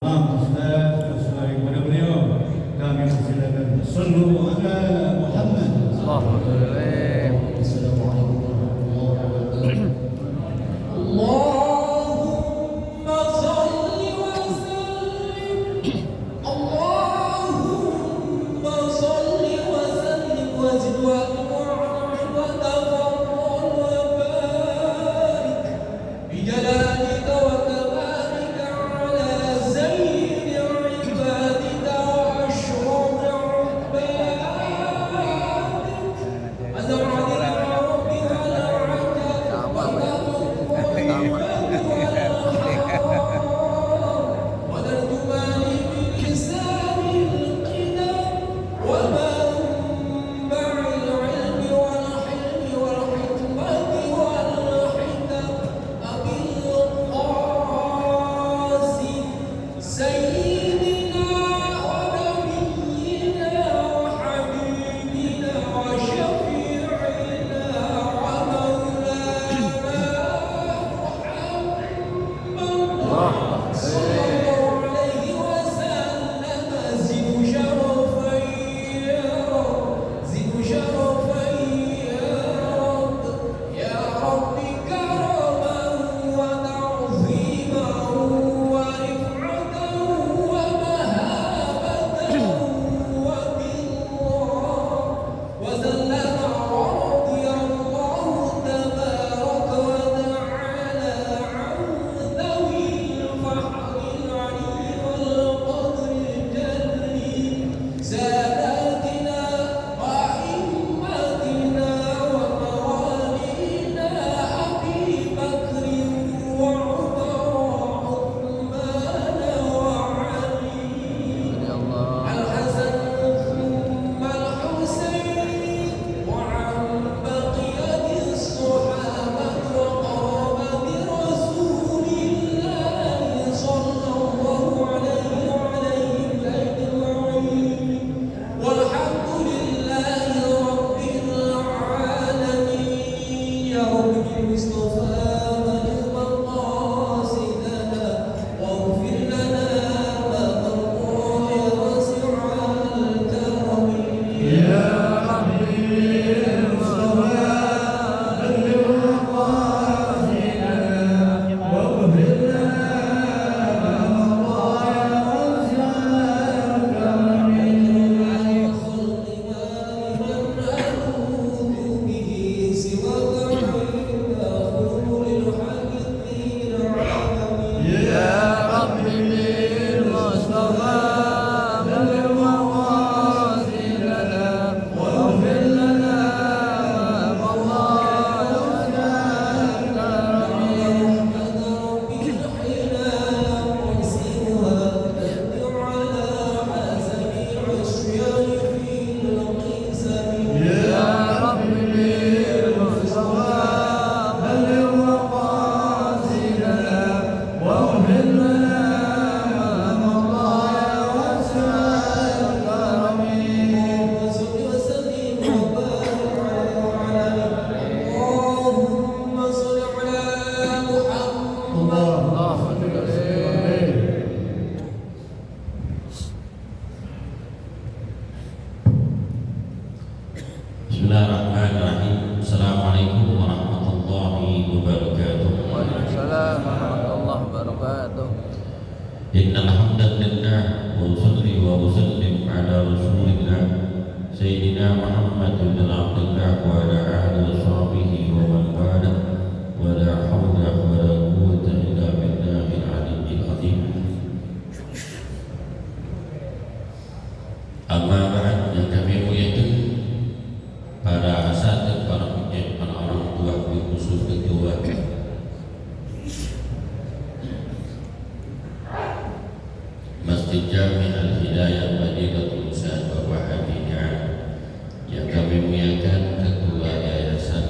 Ustaz, sesuai kepada beliau kami persilakan sallu ala Muhammad. Assalamualaikum warahmatullahi wabarakatuh. Allahumma salli wa sallim. Allahumma salli wa sallim wa zid wa wa tafaddal wa barik bi jalalika wa kamalika ala sayyidi ibadika wa ashraf ibadik azamani rabbi wa la Bismillahirrahmanirrahim. Assalamualaikum warahmatullahi wabarakatuh. Waalaikumsalam warahmatullahi wabarakatuh. Innal hamdalillah wa usalli wa usallim ala rasulillah sayyidina Muhammad bin Abdullah wa ala alihi wa sahbihi wa man wala wa la hawla wa la quwwata illa billahil aliyyil azim. Amma ba'd, yang kami muliakan para asatidz, para pendidik, para orang tua, khusus ketua Masjid Jami Al-Hidayah Fadilatul Ustaz Bapak Haji Ni'am, yang kami muliakan ketua Yayasan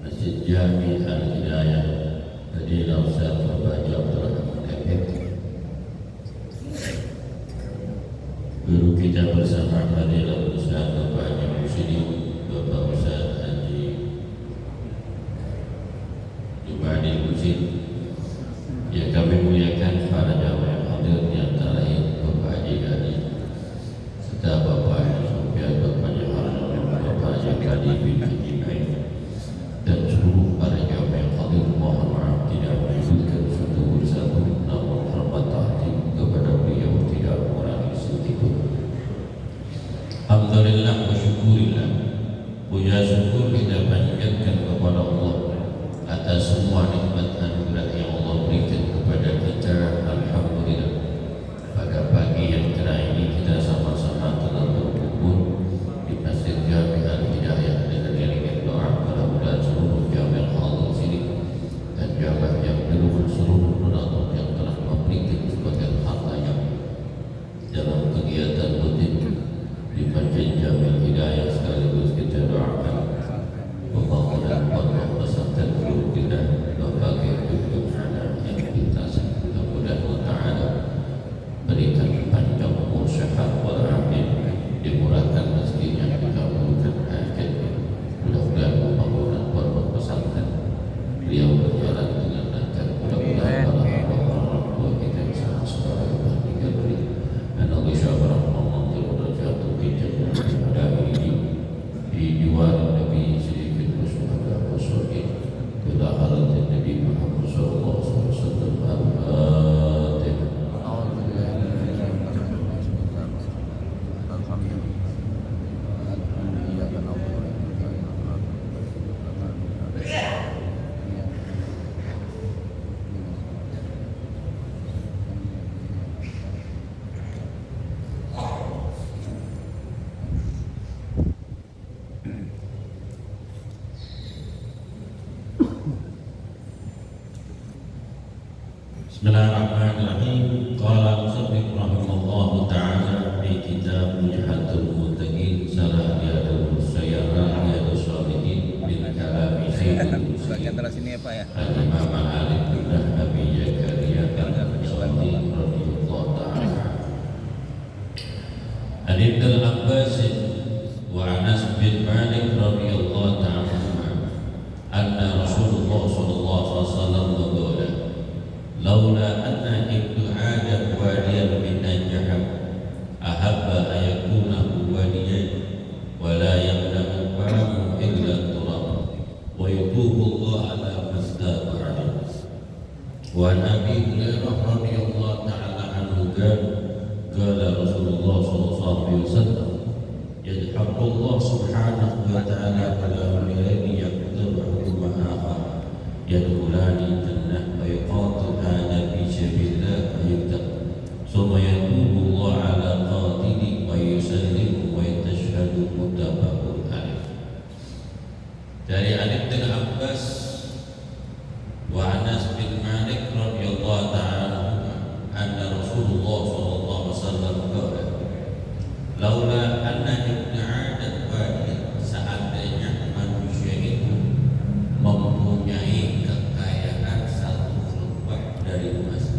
Masjid Jami Al-Hidayah Fadilatul Ustaz Bapak Haji Abdul Rahman Kapit, guru kita bersama Fadilatul Ustaz Bapak Haji Musyidi, Bapak Ustaz Haji Jumadi Musyid, yang kami muliakan para jamaah Bismillahirrahmanirrahim. Qala al-musannif rahimahullahu ta'ala fi kitab Mujhatul Muttaqin Salah Riyadus Sayyarah Riyadus Shalihin min kalami Sayyidul Bagian atas sini ya Pak ya. Al-Imam Al-Alim bin Abi Zakaria Al-Shalihi radhiyallahu ta'ala. An Ibn Abbas wa Anas bin Malik radhiyallahu ta'ala anna Rasulullah sallallahu alaihi wasallam qala laula anna ibnu adam wadiyan min najham ahabba ayakuna wadiyan wa la yamna'u fa'amu illa turab wa yutubu Allah ala mastaba wa Nabi Hurairah radhiyallahu ta'ala anhu qala Rasulullah sallallahu alaihi wasallam yadhaku Allah subhanahu wa ta'ala ala awliyani yaqdiru ma'a yadkhulani jannah wa yuqatil hada fi sabilillah wa yuqtal summa yatubu Allah ala qatili wa yusallimu wa yatashhadu mutabaqun alaih. Dari Ali bin Abbas wa Anas bin Malik radhiyallahu ta'ala anna Rasulullah sallallahu alaihi wasallam qala laula anna ibnu adam wadiyan, seandainya manusia itu mempunyai kekayaan satu lembah dari emas,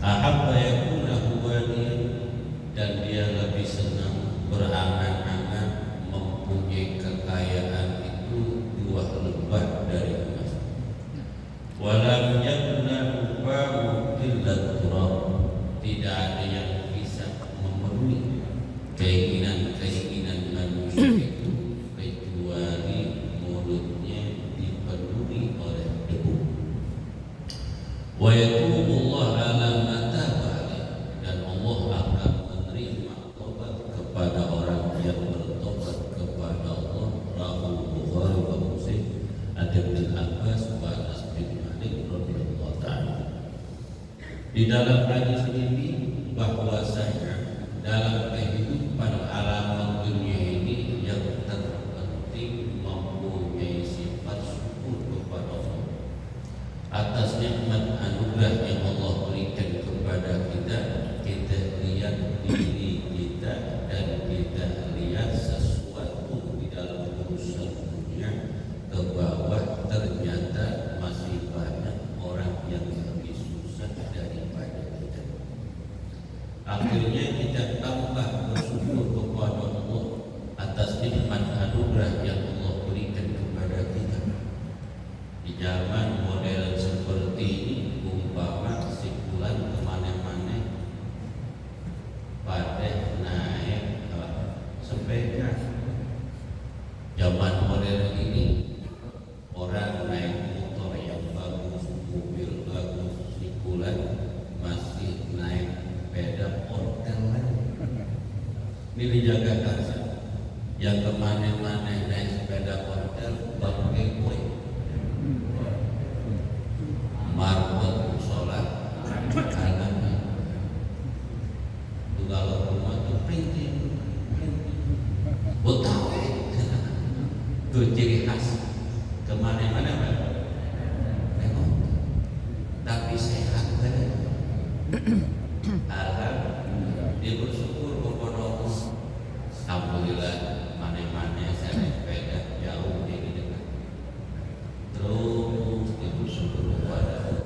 ahabba yakuna wadiyan, dan dia lebih senang berangan-angan mempunyai kekayaan itu dua lembah dari emas, walam yamna'u fa'u illa turab, tidak ada yang bisa memenuhi keinginan-keinginan manusia itu kecuali mulutnya dipenuhi oleh debu. Wa yatubu Allah ala ma taba alaih, dan Allah akan menerima tobat kepada orang yang bertobat kepada Allah. Rawahu Bukhari wa Muslim an Ibnu Abbas wa Anas bin Malik radhiyallahu ta'ala. Di dalam hadis ini bahwasanya dalam kehidupan alam dunia ini yang terpenting mempunyai sifat syukur kepada Allah atas nikmat anugerah yang Allah berikan kepada kita. Kita lihat diri kita dan kita lihat sesuatu di dalam urusan dunia ke bawah, ternyata masih banyak orang yang lebih susah daripada kita. Akhirnya kita tambah bersyukur kepada Allah atas nikmat anugerah yang Allah berikan kepada kita. Di zaman modern seperti ini, umpama si bulan kemana-mana pada naik sepeda. Zaman modern ini orang naik motor yang bagus, mobil bagus, si bulan masih naik sepeda ontel lagi. Ini dijaga kasih. Yang kemana-mana naik sepeda ontel pakai kue, marbot, sholat, kanan. Itu kalau rumah tuh printing, Betawi. Itu ciri khas kemana-mana naik ontel. Tapi sehat kan? Alhamdulillah, dia bersyukur kepada Allah. Alhamdulillah, mana-mana saya naik sepeda jauh dari dekat. Terus dia bersyukur kepada Allah.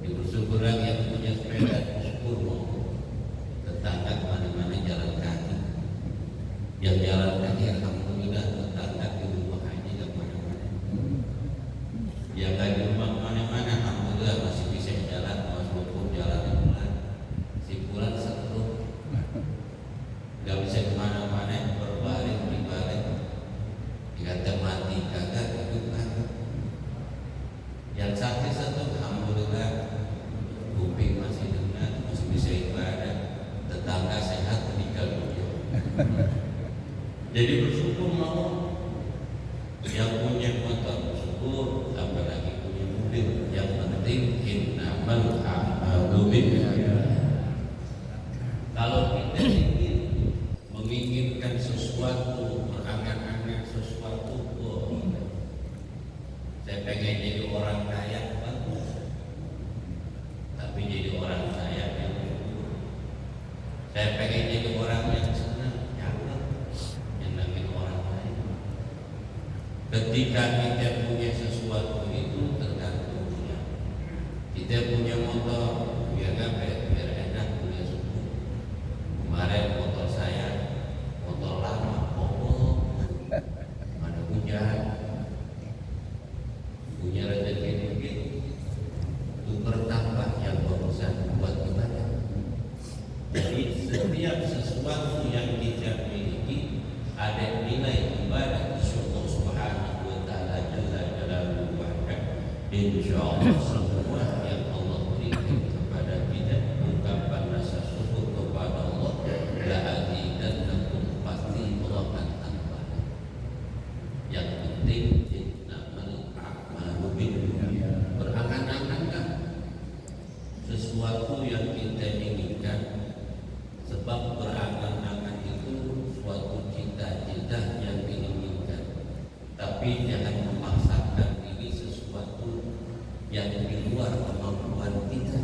Dia bersyukur yang punya sepeda, bersyukur Allah. Tetangga mana-mana jalan kaki. Yang jalan kaki alhamdulillah tetangga di rumah aja gak mana-mana. Yang gak di rumah mana-mana alhamdulillah masih bisa jalan, walaupun jalan yang pelan. Si bulan setruk, gak bisa kemana-mana, berbalik di balik. Dikata mati kagak, hidup kagak. Yang sakit satu alhamdulillah kuping masih dengar, masih bisa ibadah. Tetangga sehat, meninggal dunia. Jadi bersyukur mau. Yang punya motor bersyukur, apalagi punya mobil. Yang penting innamal a'malu binniyat. Kalau kita ingin menginginkan sesuatu, berangan-angan sesuatu, saya pengen jadi orang kaya, bagus. tapi jadi orang kaya yang syukur. Saya pengen jadi orang yang senang, jangan nyenangin orang lain. Ketika kita punya sesuatu itu tergantung punya. Kita punya motor, biar enak punya suku. Kemarin motor saya, motor lama, mana hujan, punya rezeki dikit, itu bertambah yang berusaha buat ibadah. Jadi setiap sesuatu yang kita miliki ada nilai ibadah syukur subhanahu wa ta'ala jalla jalaluhu wahda. Insyaallah semua yang Allah berikan kepada kita ungkapan rasa syukur kepada Allah la azidannakum, pasti Allah akan tambah. Yang penting innamal a'malu binniyat, berangan-angan sesuatu yang kita inginkan, sebab berangan-angan itu suatu cita-cita yang diinginkan. Tapi jangan memaksakan diri sesuatu yang di luar kemampuan kita,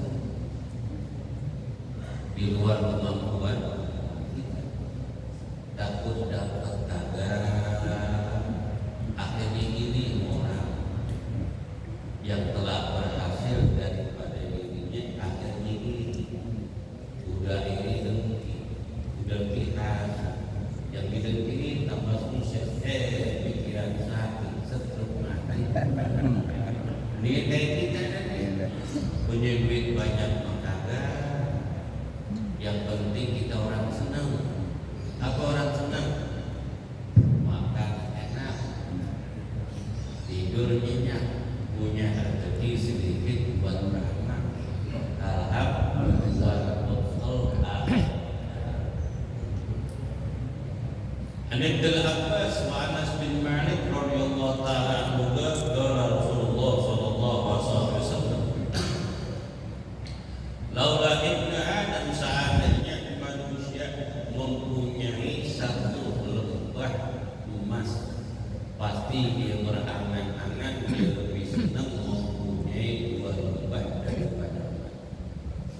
di luar kemampuan kita. Takut dapat kagak, akhirnya ini orang yang telah berhasil daripada dirinya, akhirnya ini udah ini dengki, udah pihak, yang didengki tambah sukses, pikiran sakit, stroke mati. Ini kayak kita kan, punya duit banyak kagak, yang penting kita orang senang. Apa orang senang? Makan enak, tidur nyenyak, punya rezeki sedikit buat beramal. Alhamdulillah. An Abdul Abbas wa Anas bin Malik radhiyallahu ta'ala anhu qala Rasulullah sallallahu alaihi wasallam, laula inna Adam, seandainya manusia mempunyai satu lebah emas, pasti dia berangan-angan dia lebih senang mempunyai dua lebah daripada emas.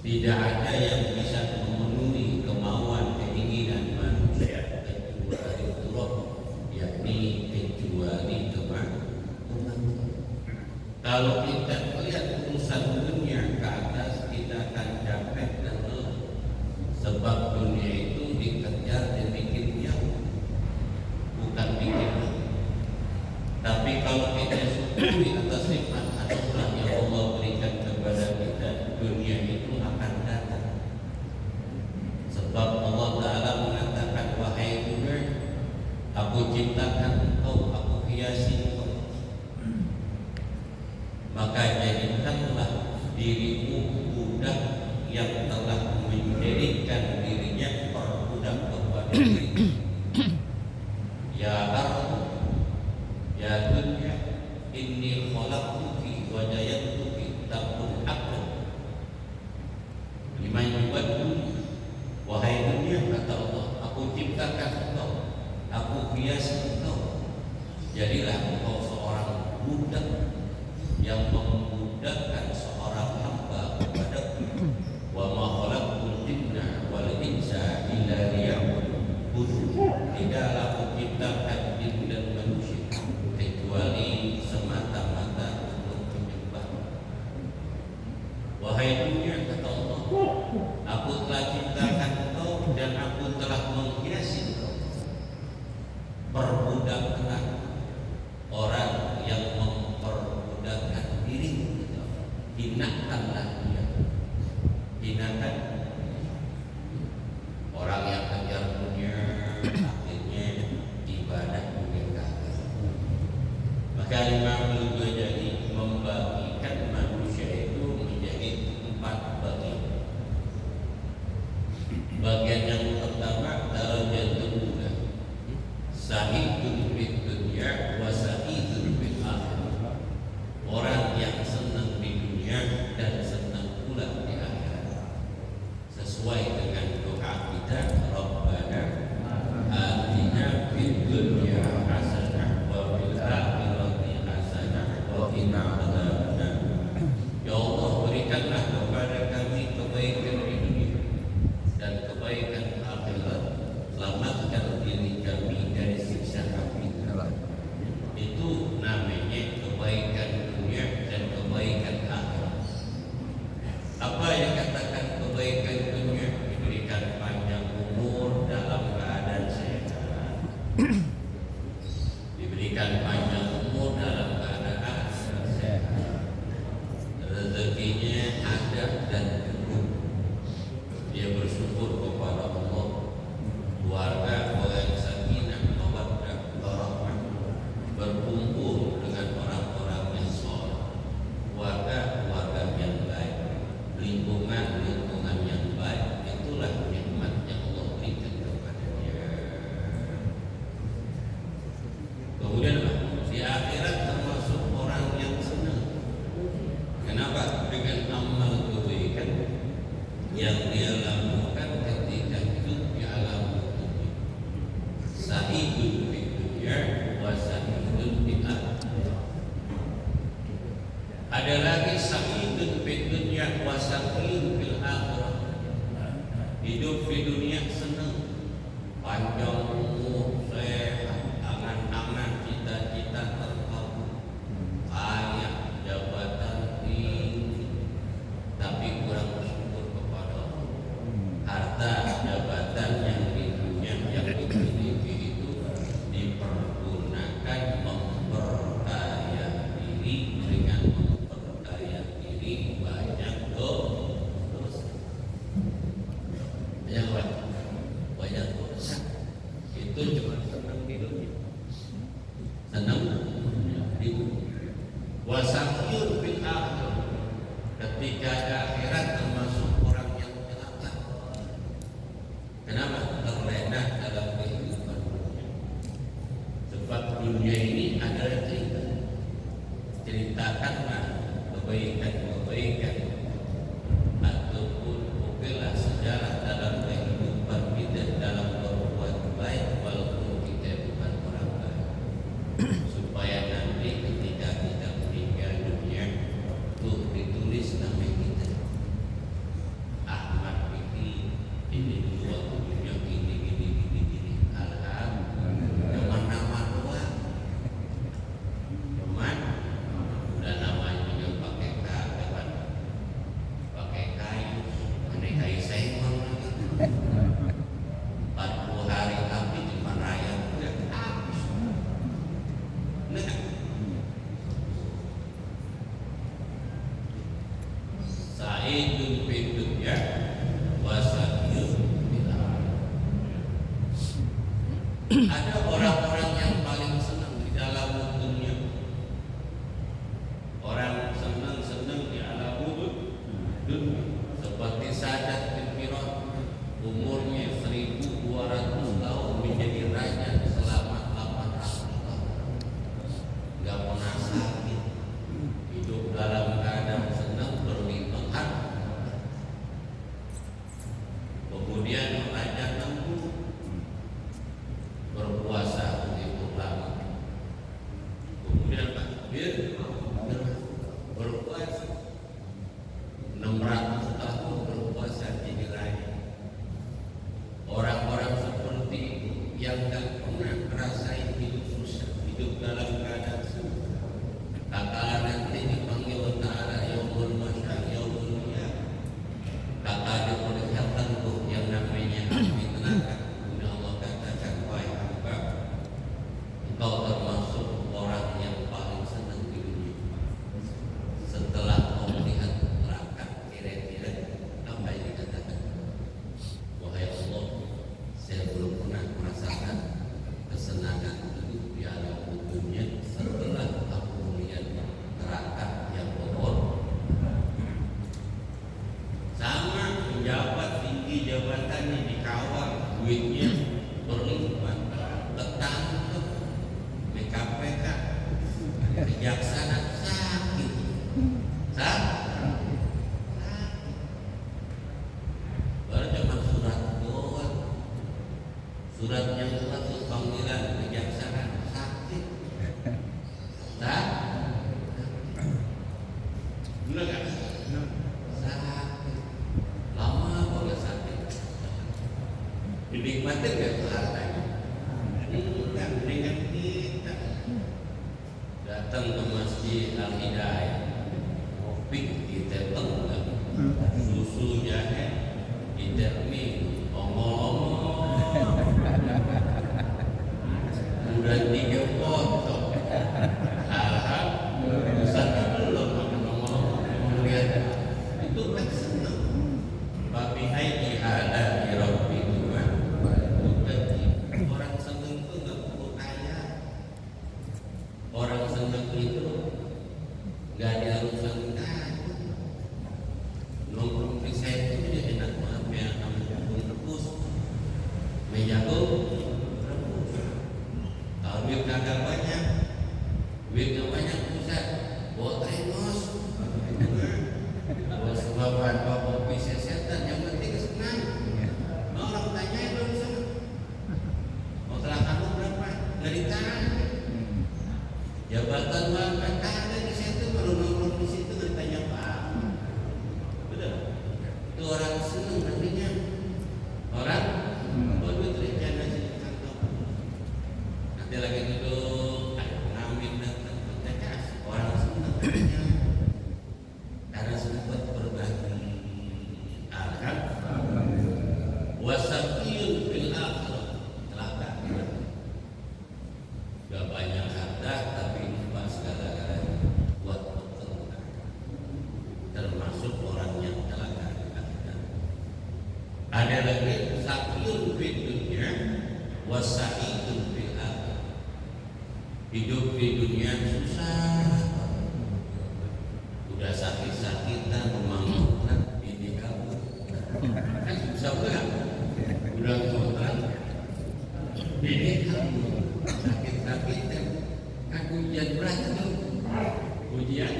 Tidak ada yang bisa memenuhi kemauan keinginan manusia kecuali Allah, yakni kecuali kemampuan. Kalau kita melihat urusan dunia ke atas, kita akan capek dan lelah, sebab dunia itu dikejar dan bikin jauh, bukan bikin jauh. Tapi kalau kita syukuri atas nikmat anugerah yang Allah berikan kepada kita, dunia itu akan datang. Sebab Allah Ta'ala mengatakan, wahai dunia, aku ciptakan engkau, aku hiasi engkau, maka jadikanlah dirimu budak yang telah menjadikan dirinya perbudak kepada diri. Ya ardu, ya dunya, inni khalaqtuki wa jayatuki takun aku liman yuwaddu. Wahai dunia, kata Allah, aku ciptakan engkau, aku hiasi engkau, jadilah engkau seorang budak yang membudakkan seorang hamba kepadaku. Wa ma khalaqtul jinna wal insa illa liya'budun. Tidaklah aku ciptakan jin dan manusia kecuali semata-mata untuk menyembah. Wahai dunia, kata Allah, aku telah ciptakan engkau dan aku telah menghiasi engkau. Perbudaklah orang yang memperbudakkan diri, hinakanlah dia. Hinakan orang yang kejar dunia, akhirnya ibadah mungkin gagal. Maka Imam Al-Ghazali membagikan manusia itu menjadi 4 bagian. Bagian yang pertama darajatun ula, sahidun fid dunya Apa yang dikatakan kebaikan dunia? Diberikan panjang umur dalam keadaan sehat, diberikan panjang umur dalam keadaan sehat, rezekinya ada dan cukup, dia bersyukur kepada Allah, keluarga orang sakinah mawaddah warahmah, berkumpul dengan orang-orang yang saleh, keluarga yang baik, lingkungan yang baik. Itulah nikmat yang Allah berikan kepadanya. Kemudian di akhirat termasuk orang yang senang. Kenapa? Dengan amal kebaikan yang dia lakukan ketika hidup di alam dunia. Sa'idun fid dunya wa sa'idun fil akhirah. Ada lagi sa'idun fid dunya wa sa'idun fil akhirah. Hidup di dunia senang, panjang umur, sehat, angan-angan, cita-cita terkabul, kaya, jabatan tinggi, tapi kurang bersyukur kepada Allah. Harta jabatan yang di dunia yang dimiliki itu dipergunakan memperkaya diri, dengan memperkaya diri banyak dosa. Banyak dosa. Itu cuma senang di dunia. Senang di dunia. Wasaqiyun fil akhirah. Ketika ada akhirat termasuk orang yang celaka. Kenapa? Terlena dalam kehidupan dunia. Sebab dunia ini adalah cerita. Ceritakanlah kebaikan-kebaikan ataupun bukanlah sejarah dalam kehidupan kita dalam berbuat baik walaupun kita bukan orang baik, supaya nanti ketika kita meninggal dunia tuh ditulis nama kita, Ahmad ini dulu waktu dunia gini alhamdulillah. Cuman nama doang, cuman udah namanya juga pakai kapan, pakai kayu, ada kayu sengon lagi. 40 hari tapi cuma raya udah habis. Nah, sa'idun fid dunya wa sa'idun fil akhirah. Ada orang-orang yang paling senang di dalam dunia. Orang senang-senang di alam dunia. Seperti Sadat bin Fir'aun, umurnya 1200 tahun menjadi raja selama 800 tahun. Gak pernah sakit, hidup dalam keadaan senang, berlimpah harta. Kemudian Raja Nemrud berpuasa begitu lama. Kemudian berpuasa 600 tahun berpuasa jadi raja. Orang-orang seperti itu yang tak pernah merasakan hidup susah, hidup dalam keadaan susah, kakak nanti dipanggil Ta'ala yaumul masyar, yaumul qiyamah, kakak diperlihatkan tuh yang namanya api neraka. Kemudian Allah katakan, wahai hamba, engkau termasuk orang yang paling senang di dunia. Setelah kau melihat neraka, kira-kira apa yang dikatakan? Wahai Allah, saya belum pernah merasakan kesenangan hidup di alam dunia setelah aku melihat neraka yang kotor. Sama pejabat tinggi jabatannya dikawal, duitnya berlimpah, ketangkep di KPK, kejaksaan sakit. Baru cuma surat doang. Surat yang satu panggilan kejaksaan sakit. Benar kan? Sakit. Lama boleh sakit. Dinikmatin gak tuh hartanya? Enggak, dengan kita datang ke masjid Al-Hidayah, kopi kita tenggak. susu jahe tidak mie omong-omong udah 3 potong alhamdulillah belum ngomong lihat itu kan seneng babi haji ada di Rabbi Tuhan orang seneng itu nggak perlu kaya orang seneng itu nggak ada urusan kaya nongkrong di saya itu jadi enak banget ya kamu rebus menjago kalau duit kagak banyak duitnya banyak pusat bawa tenos bawa sebaban bawa kopi sesetan yang penting senang orang tanya itu sana mau terakhir berapa nggak ditanya jabatan banget ada di situ baru nongkrong di situ nggak tanya pak betul itu orang senang nantinya orang duit rencana sih di kantong nanti lagi duduk ada pengamen dan orang senang nantinya karena sempat berbagi alhamdulillah wasaqiyun fil akhirah celaka gak banyak harta tapi lupa segala-galanya buat bertengkar termasuk orang yang celaka di akhirat. Ada lagi saqiyun fid dunya wasa'idun fil akhirah. Hidup di dunia susah udah sakit-sakitan memangkan bini kamu kan susah banget udah kontrak bini kamu sakit-sakitan kan ujian berat tuh ujian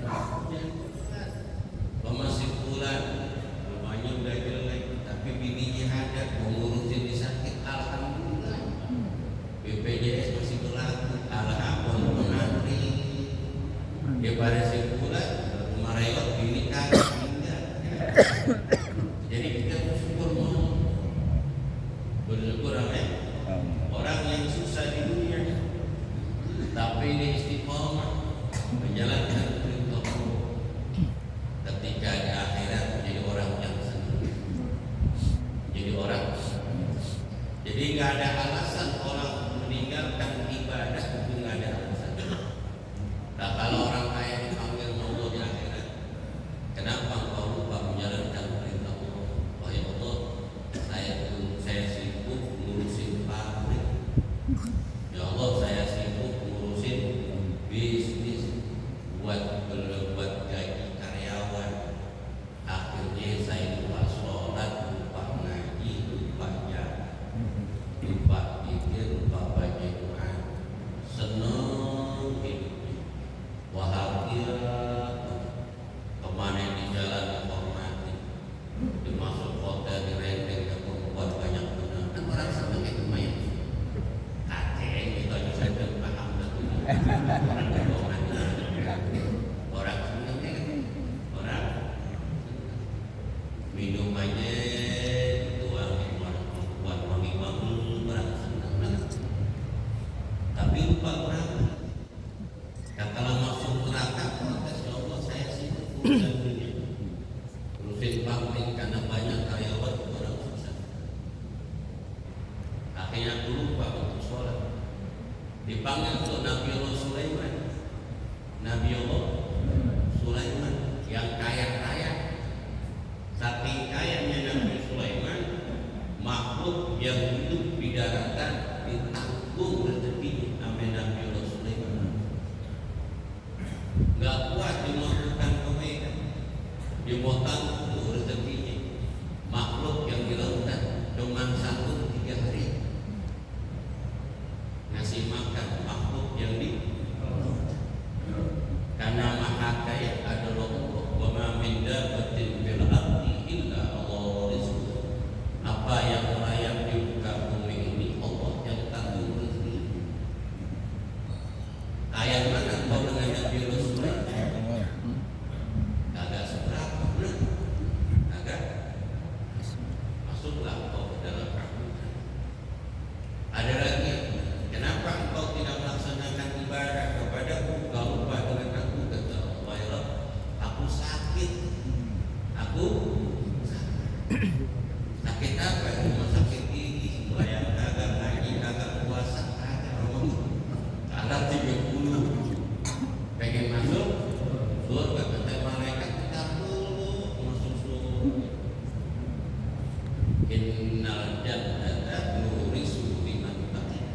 berat masih bulan rumahnya udah jelek tapi bininya ada mengurusin di sakit alhamdulillah BPJS masih berlaku alhamdulillah dia pada sebulan merewat bini kagak meninggal jadi kita bersyukur bersyukur orang yang susah di dunia tapi ini istiqomah menjalankan perintah Allah ketika di akhirat menjadi orang yang senang jadi orang jadi nggak ada alasan orang meninggalkan ibadah itu nggak ada alasan. Nah kalau orang kaya dipanggil Allah di akhirat, kenapa engkau lupa menjalankan perintah Allah? Oh ya Allah, saya sibuk ngurusin pabrik. Ya Allah, saya sibuk ngurusin bisnis buat gaji karyawan. Akhirnya saya lupa sholat, lupa ngaji, lupa jalan, lupa pikir, lupa baca Quran. Senang hidupnya. Bahagia kemana di jalan menghormati dimasuk hotel di renteng yang membuat banyak benar kan orang senang itu main kaceng itu aja saya bilang paham orang senang orang minum aja tuang buat wangi-wangi orang senang banget tapi lupa orang. Nah kalau masuk neraka protes ya Allah saya sibuk urusan dunia urusin pabrik karena banyak karyawan orang susah akhirnya aku lupa untuk sholat dipanggil untuk Nabi Allah Sulaiman Nabi Allah Sulaiman yang kaya-kaya saking kayanya Nabi Sulaiman makhluk yang hidup di daratan ditanggung rezekinya amin Nabi Allah Sulaiman nggak kuat dimakan kebaikan dimotan rezekinya makhluk yang di lautan cuma 1-3 hari ngasih makan makhluk yang di karena Sakit apa? Rumah sakit gigi, sembahyang kagak, ngaji kagak, puasa kagak, alat 30. Pengen masuk surga, kata malaikat kita dulu masuk surga. Innal jannata nurisu liman taqi.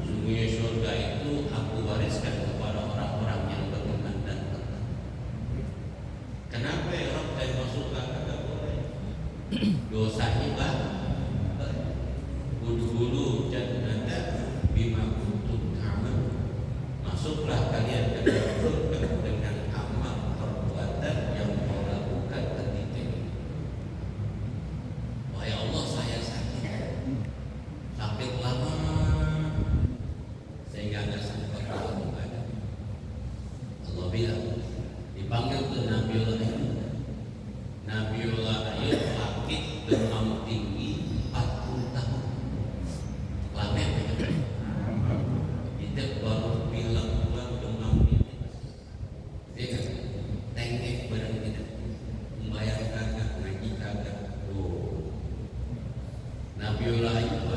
Sungguhnya surga itu aku wariskan kepada orang-orang yang beriman dan takwa. Kenapa ya orang saya masuk kagak boleh? Dosanya banyak. Udkhulu jannata bima kuntum ta'malun. Masuklah kalian ke dalam surga dengan amal perbuatan yang kau lakukan ketika ini. Wahai Allah, saya sakit lama sehingga nggak sempat beribadah. Allah bilang, dipanggil ke Nabiullah Ayub. Nabiullah Ayub sakit demam tinggi 40 tahun. Lama ya? Kita baru bilang demam ini. Dia kan tengek barang kita, membayar kagak, ngaji kagak. Nabiullah Ayub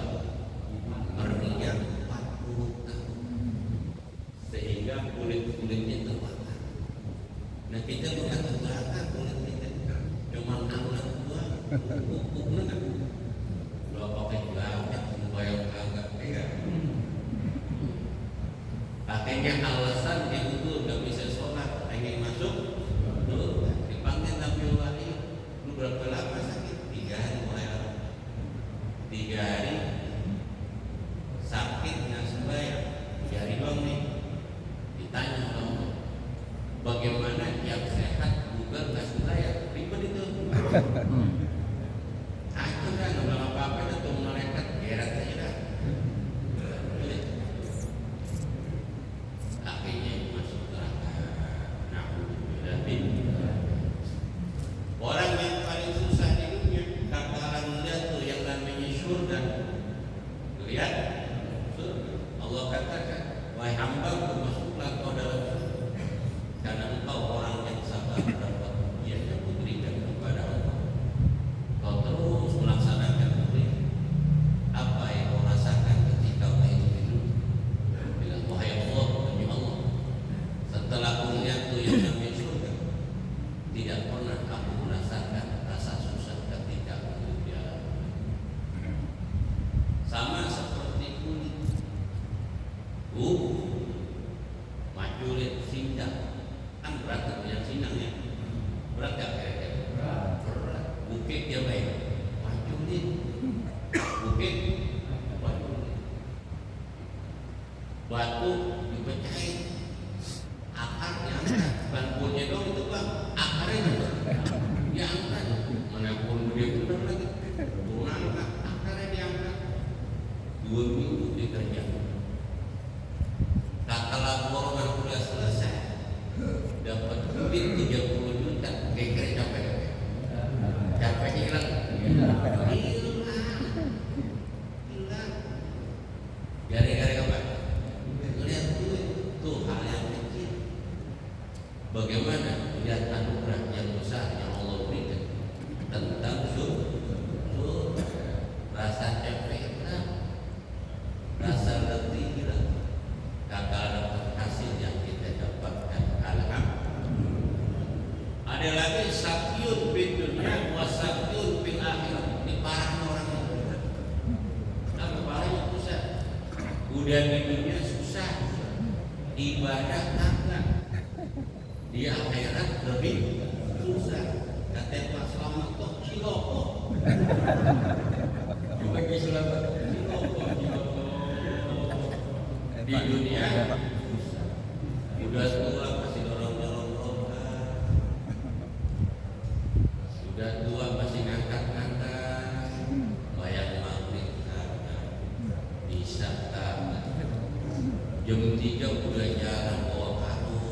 meriang 40 tahun sehingga kulit-kulitnya terbakar. Nah kita bukan terbakar kulit kita, cuma anak tua, kuku kan. Kalau pakai jaket, membayar kagak, ya. Pakainya alasan dia itu nggak bisa sholat, pengen masuk, tuh dipanggil Nabiullah Ayub. Lu berapa lama sakit? 3 hari mulai. 3 hari sakitnya sembahyang 3 hari doang nih. Ditanya Allah, bagaimana yang sehat bukan nggak sembahyang? Ribet itu. Aku kan nggak bilang apa-apa, itu tuh malaikat geret aja dah. Akhirnya masuk neraka. Nah, orang yang paling susah di dunia bakalan melihat tuh yang namanya surga. Lihat, Allah katakan, wahai hamba, masuklah kau dalam surga, karena engkau orang yang sabar dapat ujian yang kuberikan kepada Allah. Kau terus melaksanakan perintah. Apa yang kau rasakan ketika kau hidup? Bilang, wahai Allah, demi Allah, setelah aku melihat tuh yang namanya surga, tidak pernah aku merasakan rasa susah ketika hidup di alam. Sama seperti kulit. Majulit sindang, kan berat tuh yang sindangnya. Berat gak kira-kira? Berat. Bukit dia baik. Majulit. Bukit. Majulit. Batu dipecahin. Akarnya angkat. Bangkunya dong itu bang. Akarnya juga. Diangkat. Mana pun dia benar lagi. Turun angkat. Akarnya diangkat. 2 minggu dikerjakan. Kata laporan sudah selesai, dapat duit 30 juta, kira-kira capek. Capek hilang. Gara-gara apa? Lihat duit, tuh hal yang kecil. Bagaimana lihat anugerah yang besar yang Allah berikan tentang surga, rasa capek hilang, rasa letih hilang. Kakak dapat hasil yang kita dapatkan, alhamdulillah. Ada lagi sakyun fid dunya wa sakyun fil akhirah. Ini parah orang itu. Apa parahnya susah? Udah di dunia susah, ibadah kagak. Di akhirat lebih susah. Kata Pak Selamat kok ciloko. Juga selamat ciloko. Di dunia udah tua masih dorong-dorong roda, sudah tua masih ngangkat-ngangkat, bayar maghrib kagak, bisa kagak, jam 3 udah jalan bawa karung,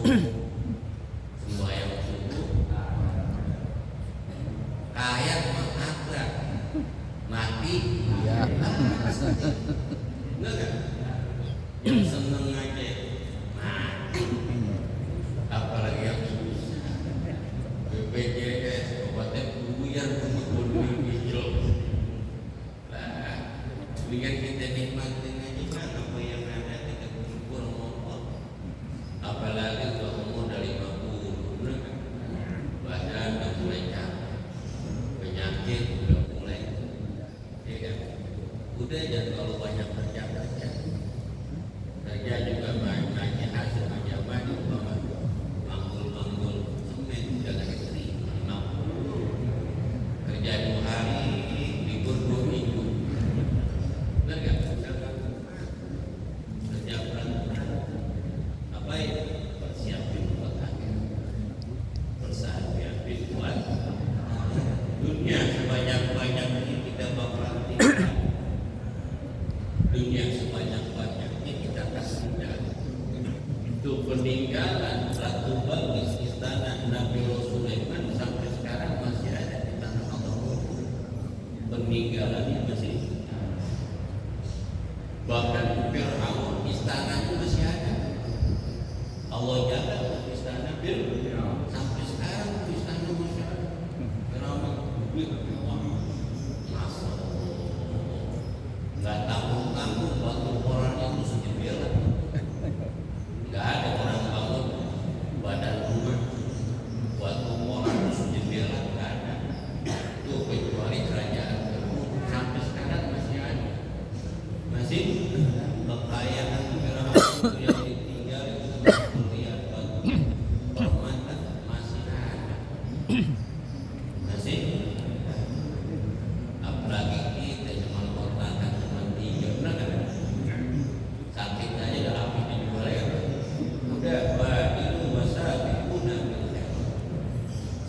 sembahyang subuh, kaya mah kagak, mati, enggak kan? Yang seneng aja mati, apalagi yang susah. BPJS obatnya buyar, Dengan kita nikmatin aja kan apa yang ada, kita bersyukur sama Allah. Apalagi kalau umur dari 50, benar kan? Badan udah mulai capek, penyakit udah mulai, ya kan? Udah jangan terlalu banyak kerja. Kerja juga banyak hasil aja banyak banget. Manggul semen udah gak diterima. Kerja 2 hari, libur 2 minggu. Benar gak? Kerja berat. Apa itu? Persiapin buat akhir. Persiapin buat dunia sebanyak-banyaknya kita bakal tinggal. Dunia sebanyak-banyaknya kita kasih jalan. Itu peninggalan Ratu Balqis, istana Nabi Sulaiman sampai sekarang masih ada di tanah Allah. Peninggalannya masih. Bahkan Fir'aun istananya masih ada. Allah jaga istana Fir'aun sampai sekarang istana masih ada. Fir'aun masa nggak tanggung waktu orang itu sejebel. Nggak ada orang bangun badan rumah waktu orang itu sejebel, nggak ada. Itu kecuali kerajaan Fir'aun sampai sekarang masih ada. Masih kekayaan Fir'aun itu yang ditinggal itu melihat bagus permata masih ada. Masih apalagi kita cuma kontrakan cuma 3 bulan kan? Sakit aja udah apinya juga ya. Udah bagi rumah sakit guna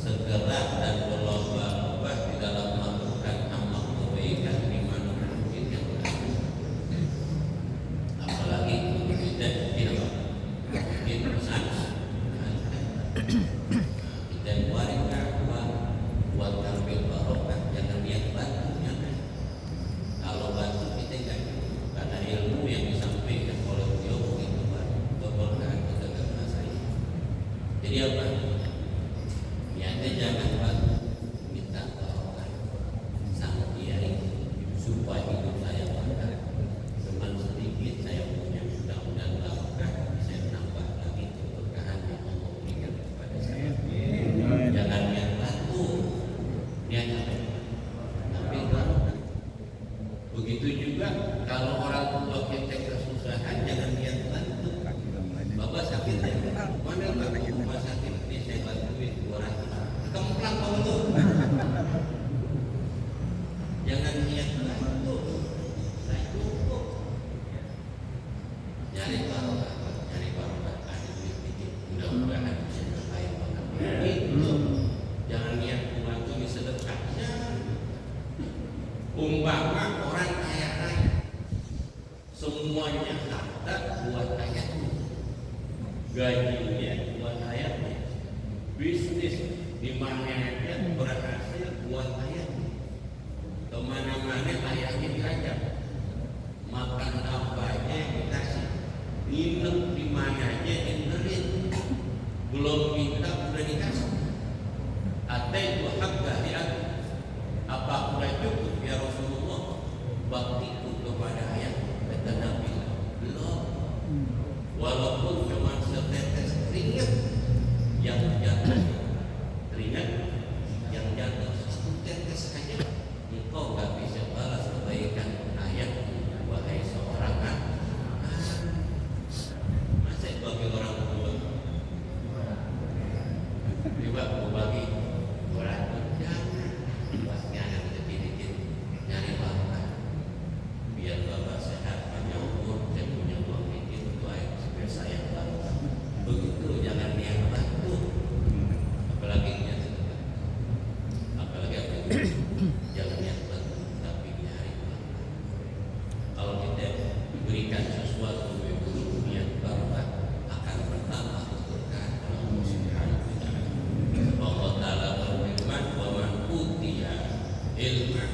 segera dan berlomba-lomba di dalam melakukan amal kebaikan di mana mungkin yang ada. Apalagi kita tidak kita pesan kita keluarin uang buat ngambil barokah, jangan niat bantu. Kalau bantu kita enggak, karena ilmu yang disampaikan oleh beliau begitu banyak, keberkahan kita enggak merasain. Jadi apa? Niatnya jangan bantu, minta barokah sang kiai supaya hidup saya berkah. Cuman sedikit saya punya, mudah-mudahan barokah bisa menambah lagi keberkahan yang Allah berikan kepada saya. Jangan niat bantu, niat apa? Tapi barokah. Begitu juga kalau orang tua kita kesusahan, jangan niat bantu. Bapak sakit ya? Mana bapak rumah sakit ini saya bantuin 200. Kamu pulang bawa tuh. Jangan niat bantu. Saya cukup. Nyari barokah, ada duit dikit. Mudah-mudahan bisa berkait banget. Itu jangan niat membantu di sedekahnya. Umpama orang kaya raya, semuanya harta buat ayatnya, gajinya buat ayatnya, bisnis di mana aja berhasil buat ayatnya, kemana-mana ayatnya diajak, makan apa aja dikasih, nginep di mana aja dinerin, belum minta udah dikasih. Ataitu habba li'at, apa udah cukup ya Rasulullah baktiku kepada ayat kata Nabi? Belum. Walaupun cuma setetes keringat yang jatuh, keringat yang jatuh satu tetes saja, engkau gak bisa balas kebaikan ayat wahai seorang anak. Masa bagi orang tua coba mau bagi 200, jangan. Pasti anak dikit-dikit nyari barokah biar bapak sehat panjang umur dan punya uang dikit untuk supaya saya barokah. Begitu, jangan niat bantu, apalagi niat sedekah, apalagi apa itu? Jangan niat bantu tapi nyari barokah. Kalau kita berikan sesuatu dulu niat barokah akan bertambah keberkahan Allah Subhanahu wa taala. Allah taala berfirman, "Wa man utiya ilman